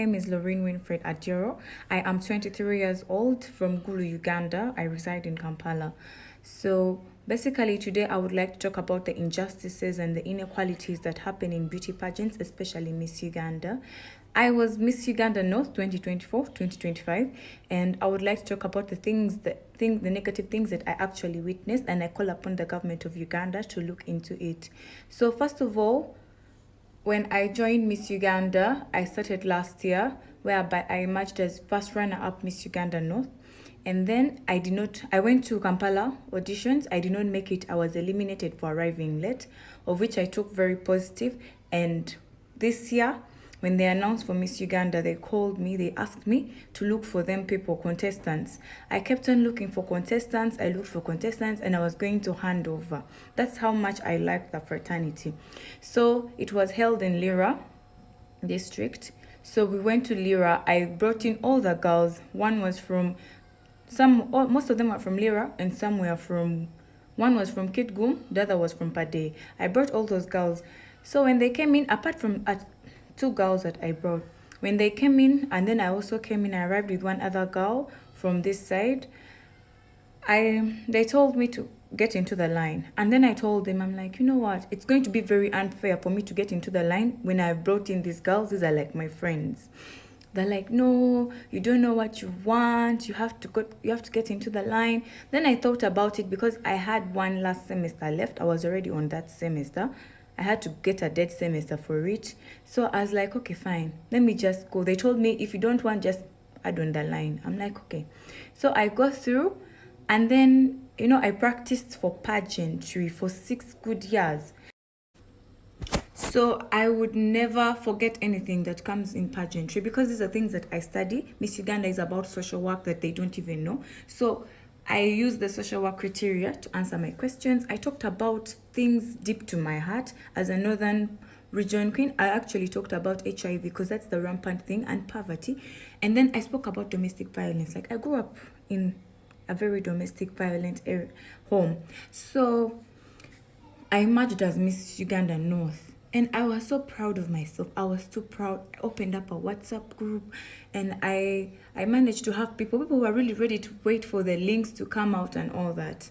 My name is Lorraine Winfred Adjero. I am 23 years old from Gulu, Uganda. I reside in Kampala. So basically today I would like to talk about the injustices and the inequalities that happen in beauty pageants, especially Miss Uganda. I was Miss Uganda North 2024-2025, and I would like to talk about the negative things that I actually witnessed, and I call upon the government of Uganda to look into it. So first of all, when I joined Miss Uganda, I started last year, whereby I emerged as first runner-up Miss Uganda North. And then I went to Kampala auditions. I did not make it. I was eliminated for arriving late, of which I took very positive. And this year, when they announced for Miss Uganda, they called me, they asked me to look for them people, contestants. I kept on looking for contestants, I looked for contestants, and I was going to hand over. That's how much I liked the fraternity. So it was held in Lira district. So we went to Lira. I brought in all the girls. Most of them were from Lira, and one was from Kitgum, the other was from Pade. I brought all those girls. So when they came in, apart from two girls that I brought, when they came in, and then I also came in, I arrived with one other girl from this side. They told me to get into the line, and then I told them, I'm like, you know what, it's going to be very unfair for me to get into the line when I brought in these girls. These are like my friends. They're like, no, you don't know what you want, you have to get into the line. Then I thought about it, because I had one last semester left. I was already on that semester. I had to get a dead semester for it. So I was like, okay, fine, let me just go. They told me, if you don't want, just add on the line. I'm like, okay. So I got through, and then, I practiced for pageantry for 6 good years. So I would never forget anything that comes in pageantry, because these are things that I study. Miss Uganda is about social work that they don't even know. So I used the social work criteria to answer my questions. I talked about things deep to my heart. As a northern region queen, I actually talked about HIV, because that's the rampant thing, and poverty. And then I spoke about domestic violence. Like, I grew up in a very domestic violent home. So I emerged as Miss Uganda North. And I was so proud of myself. I was too proud. I opened up a WhatsApp group, and I managed to have people who were really ready to wait for the links to come out and all that.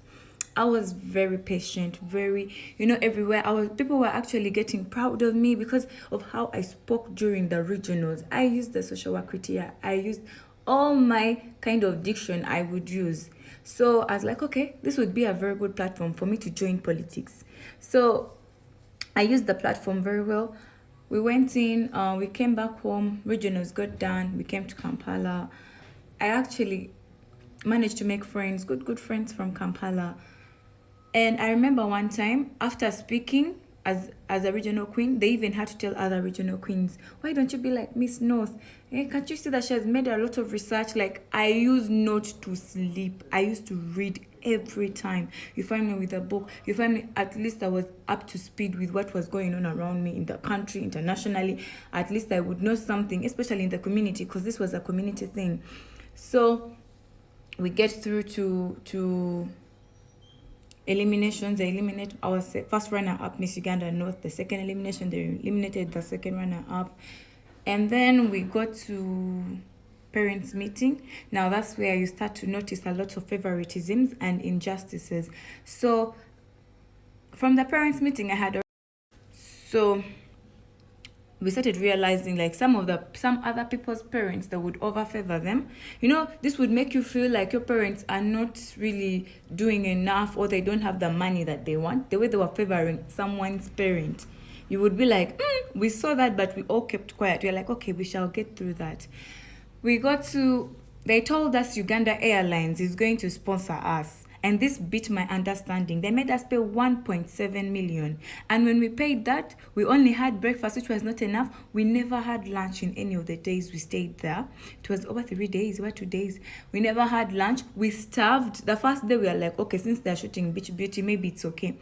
I was very patient, everywhere. People were actually getting proud of me because of how I spoke during the regionals. I used the social work criteria. I used all my kind of diction I would use. So I was like, okay, this would be a very good platform for me to join politics. So I used the platform very well. We went in, we came back home, regionals got done, we came to Kampala. I actually managed to make friends, good friends from Kampala. And I remember one time, after speaking as a regional queen, they even had to tell other regional queens, why don't you be like Miss North? Can't you see that she has made a lot of research? Like, I used not to sleep. I used to read every time. You find me with a book. You find me, at least I was up to speed with what was going on around me in the country, internationally. At least I would know something, especially in the community, because this was a community thing. So we get through to eliminations. They eliminate our first runner-up, Miss Uganda North. The second elimination, they eliminated the second runner-up. And then we got to parents meeting. Now that's where you start to notice a lot of favoritisms and injustices. So from the parents meeting, we started realizing, like, some other people's parents that would overfavor them. This would make you feel like your parents are not really doing enough, or they don't have the money that they want. The way they were favoring someone's parent, you would be like, we saw that, but we all kept quiet. We're like, okay, we shall get through that. They told us Uganda Airlines is going to sponsor us. And this beat my understanding. They made us pay 1.7 million. And when we paid that, we only had breakfast, which was not enough. We never had lunch in any of the days we stayed there. It was over 3 days, over 2 days. We never had lunch. We starved. The first day, we were like, okay, since they're shooting Beach Beauty, maybe it's okay.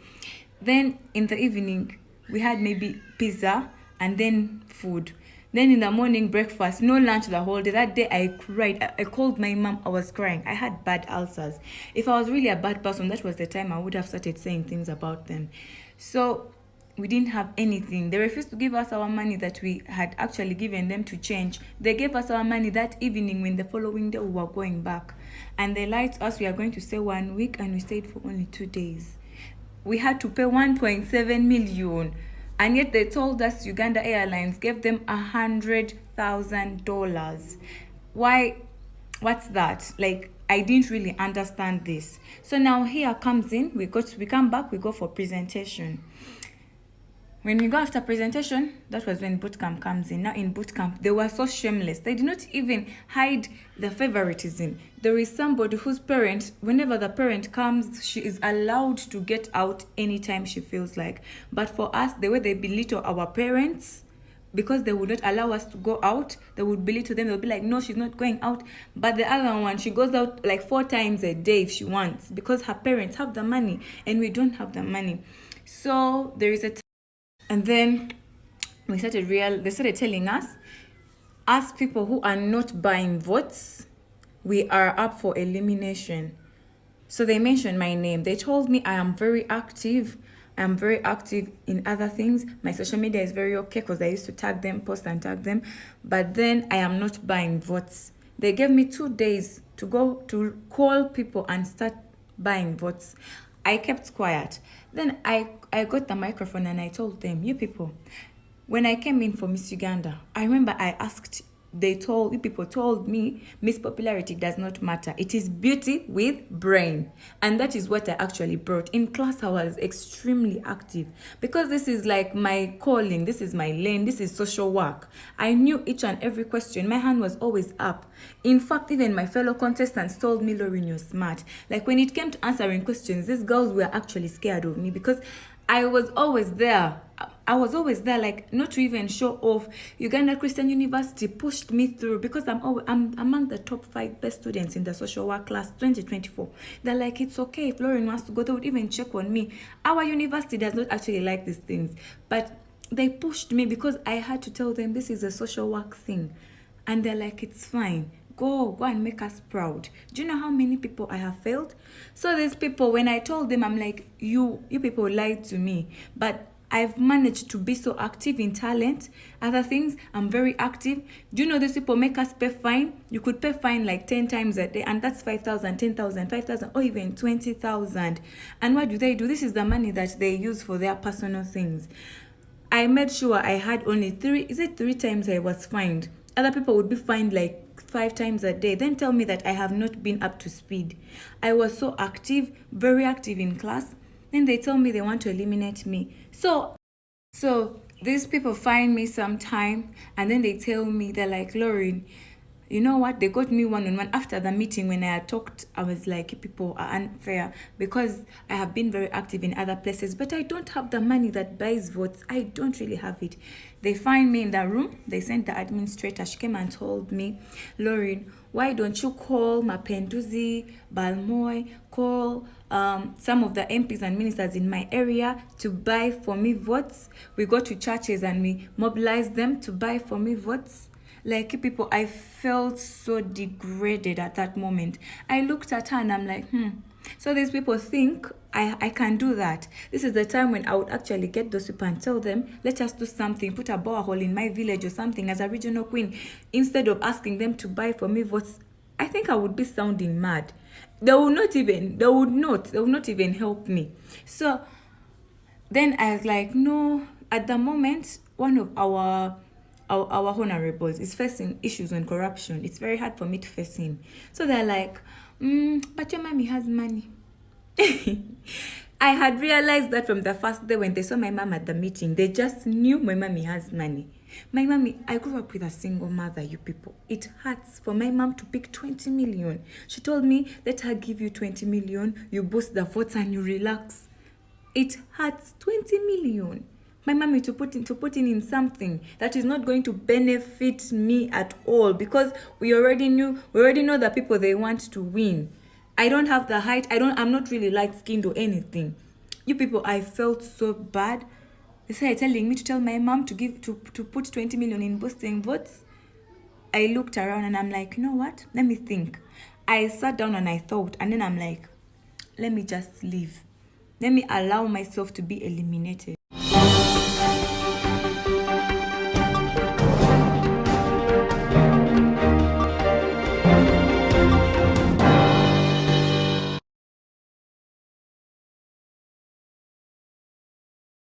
Then in the evening, we had maybe pizza and then food. Then in the morning, breakfast, no lunch the whole day. That day I cried. I called my mom. I was crying. I had bad ulcers. If I was really a bad person, that was the time I would have started saying things about them. So we didn't have anything. They refused to give us our money that we had actually given them to change. They gave us our money that evening when the following day we were going back. And they lied to us we are going to stay 1 week, and we stayed for only 2 days. We had to pay 1.7 million. And yet they told us Uganda Airlines gave them $100,000. Why? What's that? Like, I didn't really understand this. So now here comes in, we come back, we go for presentation. When we go after presentation, that was when boot camp comes in. Now in boot camp, they were so shameless. They did not even hide the favoritism. There is somebody whose parent, whenever the parent comes, she is allowed to get out anytime she feels like. But for us, the way they belittle our parents, because they would not allow us to go out, they would belittle them. They'll be like, no, she's not going out. But the other one, she goes out like 4 times a day if she wants, because her parents have the money and we don't have the money. So there is a and then they started telling us, as people who are not buying votes, we are up for elimination. So they mentioned my name. They told me I am very active. I am very active in other things. My social media is very okay because I used to tag them, post and tag them. But then I am not buying votes. They gave me 2 days to go to call people and start buying votes. I kept quiet. Then I got the microphone and I told them, you people, when I came in for Miss Uganda, I remember I asked, you people told me Miss Popularity does not matter. It is beauty with brain. And that is what I actually brought. In class, I was extremely active because this is like my calling. This is my lane. This is social work. I knew each and every question. My hand was always up. In fact, even my fellow contestants told me, Lauren, you're smart. Like when it came to answering questions, these girls were actually scared of me because I was always there. Like not to even show off. Uganda Christian University pushed me through because I'm among the top 5 best students in the social work class 2024. They're like, it's okay if Lauren wants to go. They would even check on me. Our university does not actually like these things, but they pushed me because I had to tell them this is a social work thing, and they're like, it's fine. Go and make us proud. Do you know how many people I have failed? So these people, when I told them, I'm like, you people lied to me. But I've managed to be so active in talent. Other things, I'm very active. Do you know these people make us pay fine? You could pay fine like 10 times a day, and that's 5,000, 10,000, 5,000, or even 20,000. And what do? This is the money that they use for their personal things. I made sure I had only 3 times I was fined. Other people would be fined like 5 times a day, then tell me that I have not been up to speed. I was so active, very active in class. Then they tell me they want to eliminate me. So these people find me sometime, and then they tell me, they're like, Lauren, you know what? They got me one-on-one after the meeting. When I had talked, I was like, people are unfair because I have been very active in other places, but I don't have the money that buys votes. I don't really have it. They find me in the room. They sent the administrator. She came and told me, Lauren, why don't you call Mapenduzi, Balmoy, call some of the MPs and ministers in my area to buy for me votes. We go to churches and we mobilize them to buy for me votes. Like, people, I felt so degraded at that moment. I looked at her and I'm like, So these people think I can do that. This is the time when I would actually get those people and tell them, let us do something, put a borehole in my village or something as a regional queen, instead of asking them to buy for me votes. I think I would be sounding mad. They would not even help me. So then I was like, no, at the moment, one of our honorables is facing issues on corruption. It's very hard for me to face him. So they're like, but your mommy has money. I had realized that from the first day when they saw my mom at the meeting. They just knew my mommy has money. My mommy, I grew up with a single mother, you people. It hurts for my mom to pick 20 million. She told me, let her give you 20 million, you boost the votes and you relax. It hurts. 20 million. My mommy to put in something that is not going to benefit me at all, because we already know the people they want to win. I don't have the height. I'm not really light-skinned or anything. You people, I felt so bad. They started telling me to tell my mom to put 20 million in boosting votes. I looked around and I'm like, you know what? Let me think. I sat down and I thought, and then I'm like, let me just leave. Let me allow myself to be eliminated.